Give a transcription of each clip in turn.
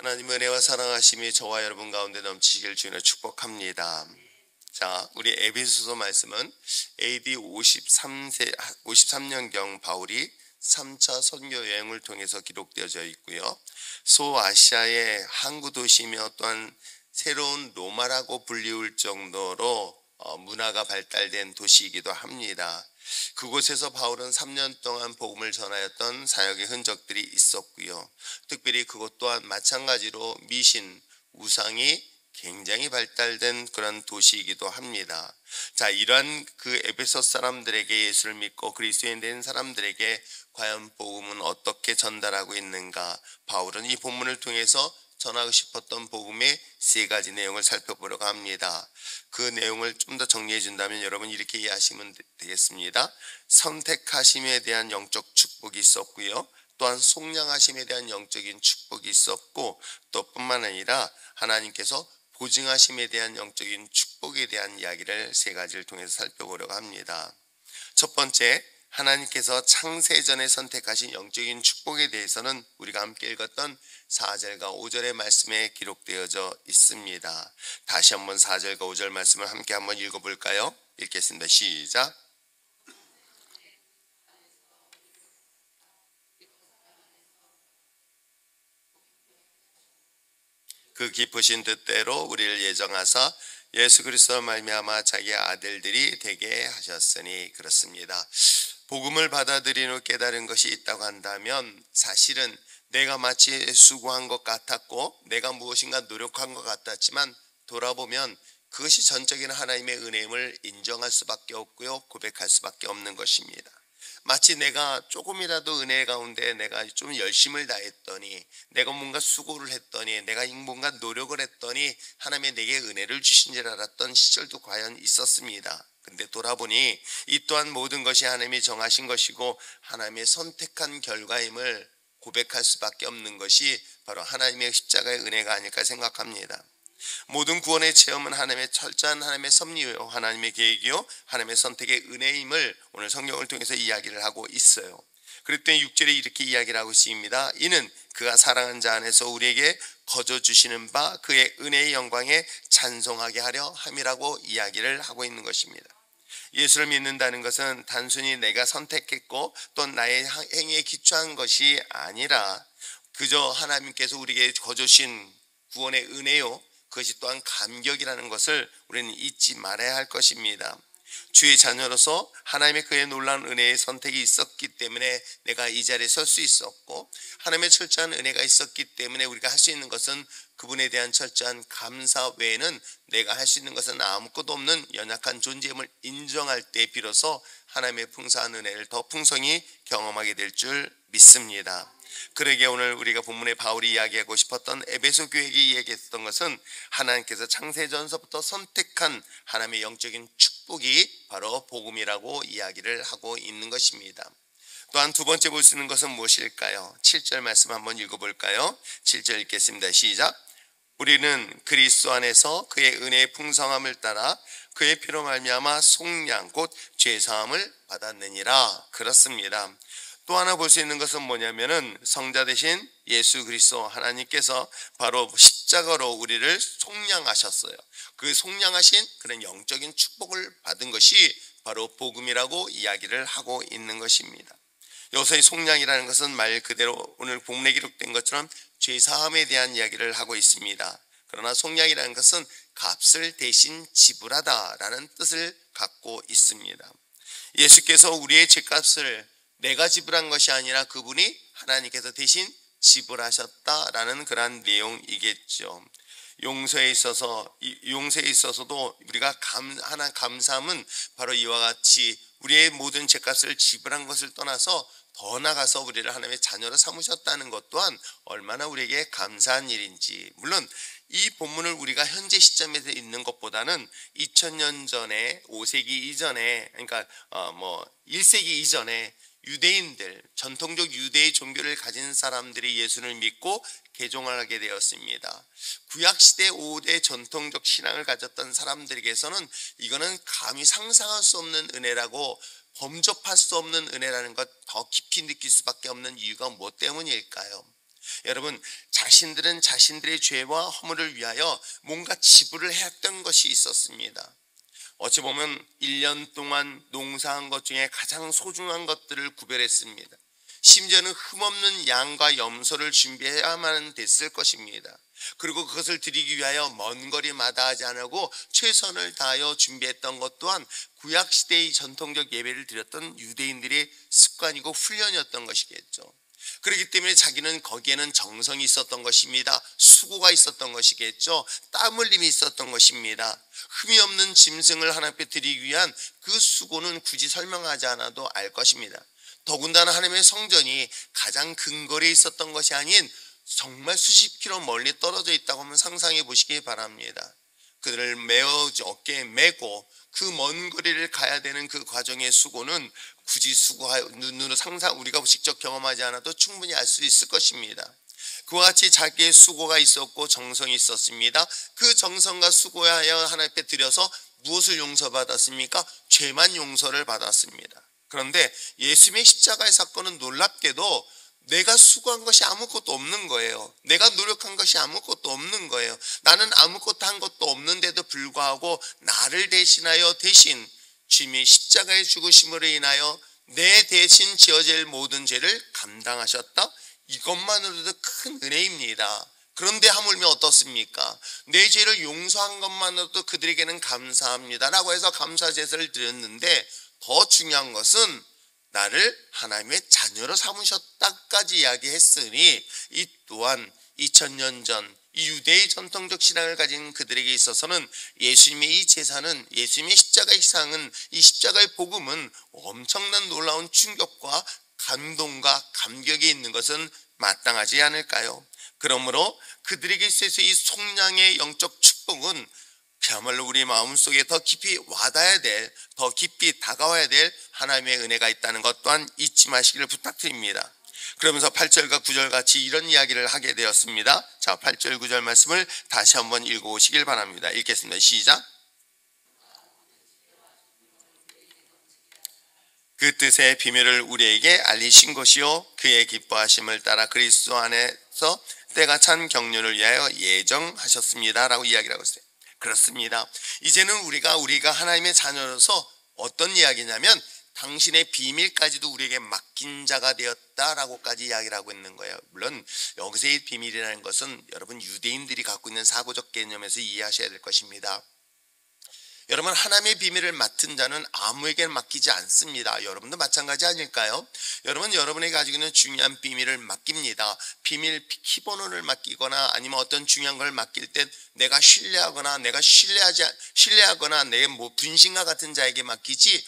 하나님의 은혜와 사랑하심이 저와 여러분 가운데 넘치길 주님으로 축복합니다. 자, 우리 에베소서 말씀은 AD 53년경 바울이 3차 선교 여행을 통해서 기록되어져 있고요. 소아시아의 항구 도시이며 또한 새로운 로마라고 불리울 정도로 문화가 발달된 도시이기도 합니다. 그곳에서 바울은 3년 동안 복음을 전하였던 사역의 흔적들이 있었고요. 특별히 그것 또한 마찬가지로 미신, 우상이 굉장히 발달된 그런 도시이기도 합니다. 자, 이러한 그 에베소 사람들에게 예수를 믿고 그리스도인 된 사람들에게 과연 복음은 어떻게 전달하고 있는가? 바울은 이 본문을 통해서 전하고 싶었던 복음의 세 가지 내용을 살펴보려고 합니다. 그 내용을 좀 더 정리해 준다면 여러분 이렇게 이해하시면 되겠습니다. 선택하심에 대한 영적 축복이 있었고요. 또한 속량하심에 대한 영적인 축복이 있었고, 또 뿐만 아니라 하나님께서 보증하심에 대한 영적인 축복에 대한 이야기를 세 가지를 통해서 살펴보려고 합니다. 첫 번째, 하나님께서 창세전에 선택하신 영적인 축복에 대해서는 우리가 함께 읽었던 4절과 5절의 말씀에 기록되어져 있습니다. 다시 한번 4절과 5절 말씀을 함께 한번 읽어볼까요? 읽겠습니다. 시작. 그 깊으신 뜻대로 우리를 예정하사 예수 그리스도로 말미암아 자기의 아들들이 되게 하셨으니 그렇습니다. 복음을 받아들인 후 깨달은 것이 있다고 한다면 사실은 내가 마치 수고한 것 같았고 내가 무엇인가 노력한 것 같았지만 돌아보면 그것이 전적인 하나님의 은혜임을 인정할 수밖에 없고요, 고백할 수밖에 없는 것입니다. 마치 내가 조금이라도 은혜 가운데 내가 좀 열심을 다했더니, 내가 뭔가 수고를 했더니, 내가 뭔가 노력을 했더니 하나님의 내게 은혜를 주신 줄 알았던 시절도 과연 있었습니다. 근데 돌아보니 이 또한 모든 것이 하나님이 정하신 것이고 하나님의 선택한 결과임을 고백할 수밖에 없는 것이 바로 하나님의 십자가의 은혜가 아닐까 생각합니다. 모든 구원의 체험은 하나님의 철저한 하나님의 섭리요, 하나님의 계획이요, 하나님의 선택의 은혜임을 오늘 성경을 통해서 이야기를 하고 있어요. 그랬더니 6절에 이렇게 이야기를 하고 있습니다. 이는 그가 사랑한 자 안에서 우리에게 거저 주시는 바 그의 은혜의 영광에 찬송하게 하려 함이라고 이야기를 하고 있는 것입니다. 예수를 믿는다는 것은 단순히 내가 선택했고 또 나의 행위에 기초한 것이 아니라 그저 하나님께서 우리에게 거저 주신 구원의 은혜요, 그것이 또한 감격이라는 것을 우리는 잊지 말아야 할 것입니다. 주의 자녀로서 하나님의 그의 놀라운 은혜의 선택이 있었기 때문에 내가 이 자리에 설 수 있었고, 하나님의 철저한 은혜가 있었기 때문에 우리가 할 수 있는 것은 그분에 대한 철저한 감사 외에는 내가 할 수 있는 것은 아무것도 없는 연약한 존재임을 인정할 때 비로소 하나님의 풍성한 은혜를 더 풍성히 경험하게 될 줄 믿습니다. 그러기에 오늘 우리가 본문에 바울이 이야기하고 싶었던 에베소 교회에게 이야기했던 것은 하나님께서 창세전서부터 선택한 하나님의 영적인 축복이 바로 복음이라고 이야기를 하고 있는 것입니다. 또한 두 번째 볼 수 있는 것은 무엇일까요? 7절 말씀 한번 읽어볼까요? 7절 읽겠습니다. 시작. 우리는 그리스도 안에서 그의 은혜의 풍성함을 따라 그의 피로 말미암아 속량 곧 죄사함을 받았느니라. 그렇습니다. 또 하나 볼 수 있는 것은 뭐냐면은 성자 되신 예수 그리스도 하나님께서 바로 십자가로 우리를 속량하셨어요. 그 속량하신 그런 영적인 축복을 받은 것이 바로 복음이라고 이야기를 하고 있는 것입니다. 여기서의 속량이라는 것은 말 그대로 오늘 본문에 기록된 것처럼 죄사함에 대한 이야기를 하고 있습니다. 그러나 속량이라는 것은 값을 대신 지불하다라는 뜻을 갖고 있습니다. 예수께서 우리의 죄값을 내가 지불한 것이 아니라 그분이 하나님께서 대신 지불하셨다라는 그러한 내용이겠죠. 용서에 있어서도 우리가 하나 감사함은 바로 이와 같이 우리의 모든 죄값을 지불한 것을 떠나서 더 나아가서 우리를 하나님의 자녀로 삼으셨다는 것 또한 얼마나 우리에게 감사한 일인지. 물론 이 본문을 우리가 현재 시점에서 읽는 것보다는 2000년 전에 5세기 이전에, 그러니까 1세기 이전에 유대인들, 전통적 유대의 종교를 가진 사람들이 예수를 믿고 개종을 하게 되었습니다. 구약시대 5대 전통적 신앙을 가졌던 사람들에게서는 이거는 감히 상상할 수 없는 은혜라고, 범접할 수 없는 은혜라는 것 더 깊이 느낄 수밖에 없는 이유가 무엇 때문일까요? 여러분, 자신들은 자신들의 죄와 허물을 위하여 뭔가 지불을 했던 것이 있었습니다. 어찌 보면 1년 동안 농사한 것 중에 가장 소중한 것들을 구별했습니다. 심지어는 흠없는 양과 염소를 준비해야만 됐을 것입니다. 그리고 그것을 드리기 위하여 먼 거리 마다하지 않고 최선을 다하여 준비했던 것 또한 구약시대의 전통적 예배를 드렸던 유대인들의 습관이고 훈련이었던 것이겠죠. 그렇기 때문에 자기는 거기에는 정성이 있었던 것입니다. 수고가 있었던 것이겠죠. 땀 흘림이 있었던 것입니다. 흠이 없는 짐승을 하나님께 드리기 위한 그 수고는 굳이 설명하지 않아도 알 것입니다. 더군다나 하나님의 성전이 가장 근거리에 있었던 것이 아닌 정말 수십 킬로 멀리 떨어져 있다고 하면 상상해 보시기 바랍니다. 그들을 어깨에 메고 그 먼 거리를 가야 되는 그 과정의 수고는 굳이 눈으로 우리가 직접 경험하지 않아도 충분히 알 수 있을 것입니다. 그와 같이 자기의 수고가 있었고 정성이 있었습니다. 그 정성과 수고하여 하나님 앞에 드려서 무엇을 용서받았습니까? 죄만 용서를 받았습니다. 그런데 예수님의 십자가의 사건은 놀랍게도 내가 수고한 것이 아무것도 없는 거예요. 내가 노력한 것이 아무것도 없는 거예요. 나는 아무것도 한 것도 없는데도 불구하고 나를 대신하여 대신 주님의 십자가의 죽으심으로 인하여 내 대신 지어질 모든 죄를 감당하셨다. 이것만으로도 큰 은혜입니다. 그런데 하물며 어떻습니까? 내 죄를 용서한 것만으로도 그들에게는 감사합니다라고 해서 감사 제사를 드렸는데, 더 중요한 것은 나를 하나님의 자녀로 삼으셨다까지 이야기했으니, 이 또한 2000년 전 이 유대의 전통적 신앙을 가진 그들에게 있어서는 예수님의 이 제사는, 예수님의 십자가의 희생은, 이 십자가의 복음은 엄청난 놀라운 충격과 감동과 감격이 있는 것은 마땅하지 않을까요? 그러므로 그들에게 있어서 이 속량의 영적 축복은 그야말로 우리 마음속에 더 깊이 와닿아야 될, 더 깊이 다가와야 될 하나님의 은혜가 있다는 것 또한 잊지 마시기를 부탁드립니다. 그러면서 8절과 9절 같이 이런 이야기를 하게 되었습니다. 자, 8절 9절 말씀을 다시 한번 읽어오시길 바랍니다. 읽겠습니다. 시작. 그 뜻의 비밀을 우리에게 알리신 것이요, 그의 기뻐하심을 따라 그리스도 안에서 때가 찬 경륜을 위하여 예정하셨습니다 라고 이야기를 하고 있어요. 그렇습니다. 이제는 우리가 하나님의 자녀로서 어떤 이야기냐면 당신의 비밀까지도 우리에게 맡긴 자가 되었다라고까지 이야기를 하고 있는 거예요. 물론 여기서의 비밀이라는 것은 여러분 유대인들이 갖고 있는 사고적 개념에서 이해하셔야 될 것입니다. 여러분, 하나님의 비밀을 맡은 자는 아무에게 맡기지 않습니다. 여러분도 마찬가지 아닐까요? 여러분에게 가지고 있는 중요한 비밀을 맡깁니다. 비밀 키번호를 맡기거나 아니면 어떤 중요한 걸 맡길 때 내가 신뢰하거나 내 분신과 같은 자에게 맡기지,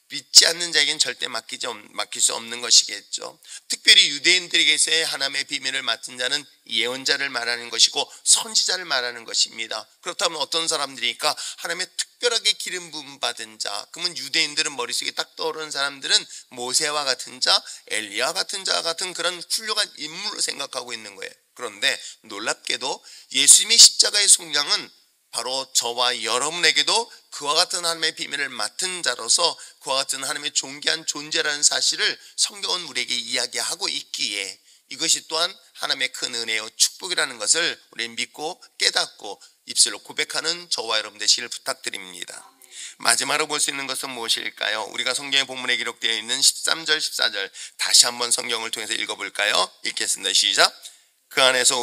믿지 않는 자에게는 절대 맡길 수 없는 것이겠죠. 특별히 유대인들에게서의 하나님의 비밀을 맡은 자는 예언자를 말하는 것이고 선지자를 말하는 것입니다. 그렇다면 어떤 사람들이니까 하나님의 특별하게 기름 부음 받은 자, 그러면 유대인들은 머릿속에 딱 떠오르는 사람들은 모세와 같은 자, 엘리야 같은 자 같은 그런 훌륭한 인물로 생각하고 있는 거예요. 그런데 놀랍게도 예수님의 십자가의 속량은 바로 저와 여러분에게도 그와 같은 하나님의 비밀을 맡은 자로서 그와 같은 하나님의 존귀한 존재라는 사실을 성경은 우리에게 이야기하고 있기에 이것이 또한 하나님의 큰 은혜요 축복이라는 것을 우리는 믿고 깨닫고 입술로 고백하는 저와 여러분 되시길 부탁드립니다. 마지막으로 볼 수 있는 것은 무엇일까요? 우리가 성경의 본문에 기록되어 있는 13절 14절 다시 한번 성경을 통해서 읽어볼까요? 읽겠습니다. 시작. 그 안에서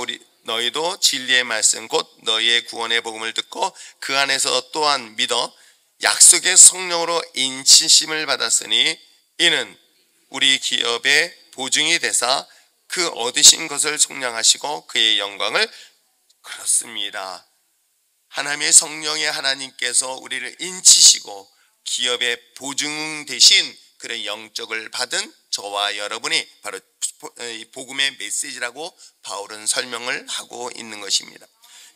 너희도 진리의 말씀 곧 너희의 구원의 복음을 듣고 그 안에서 또한 믿어 약속의 성령으로 인치심을 받았으니 이는 우리 기업의 보증이 되사 그 얻으신 것을 속량하시고 그의 영광을, 그렇습니다. 하나님의 성령의 하나님께서 우리를 인치시고 기업의 보증 대신 그의 영적을 받은 저와 여러분이 바로 복음의 메시지라고 바울은 설명을 하고 있는 것입니다.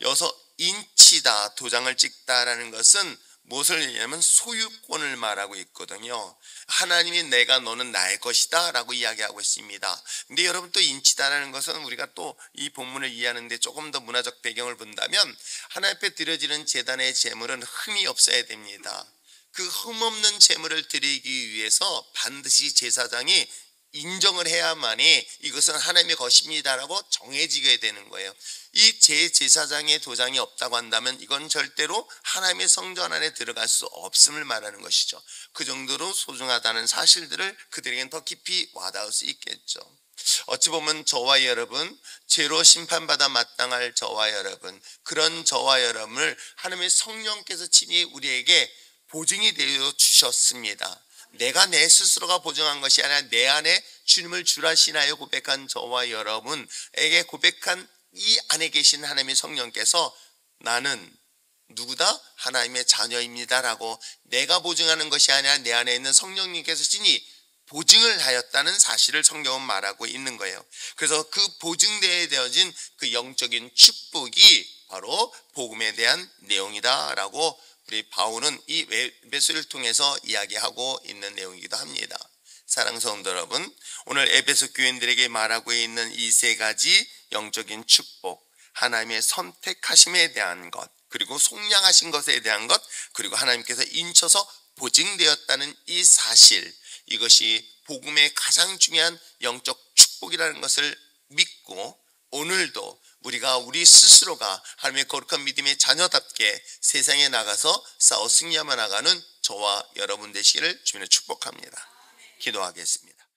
여기서 인치다, 도장을 찍다라는 것은 무엇을 얘기하면 소유권을 말하고 있거든요. 하나님이 내가 너는 나의 것이다 라고 이야기하고 있습니다. 근데 여러분, 또 인치다라는 것은 우리가 또 이 본문을 이해하는데 조금 더 문화적 배경을 본다면 하나님 앞에 드려지는 제단의 제물은 흠이 없어야 됩니다. 그 흠없는 제물을 드리기 위해서 반드시 제사장이 인정을 해야만이 이것은 하나님의 것입니다라고 정해지게 되는 거예요. 이 제사장의 도장이 없다고 한다면 이건 절대로 하나님의 성전 안에 들어갈 수 없음을 말하는 것이죠. 그 정도로 소중하다는 사실들을 그들에겐 더 깊이 와닿을 수 있겠죠. 어찌 보면 저와 여러분, 죄로 심판받아 마땅할 저와 여러분, 그런 저와 여러분을 하나님의 성령께서 친히 우리에게 보증이 되어 주셨습니다. 내가 내 스스로가 보증한 것이 아니라 내 안에 주님을 주라시나요 고백한 저와 여러분에게 고백한 이 안에 계신 하나님의 성령께서 나는 누구다? 하나님의 자녀입니다라고 내가 보증하는 것이 아니라 내 안에 있는 성령님께서 친히 보증을 하였다는 사실을 성경은 말하고 있는 거예요. 그래서 그 보증되어진 그 영적인 축복이 바로 복음에 대한 내용이다라고 우리 바울은 이 에베소를 통해서 이야기하고 있는 내용이기도 합니다. 사랑하는 성도 여러분, 오늘 에베소 교인들에게 말하고 있는 이 세 가지 영적인 축복, 하나님의 선택하심에 대한 것, 그리고 속량하신 것에 대한 것, 그리고 하나님께서 인쳐서 보증되었다는 이 사실, 이것이 복음의 가장 중요한 영적 축복이라는 것을 믿고 오늘도 우리가 우리 스스로가 하나님의 거룩한 믿음의 자녀답게 세상에 나가서 싸워 승리하며 나가는 저와 여러분 되시기를 주님으로 축복합니다. 기도하겠습니다.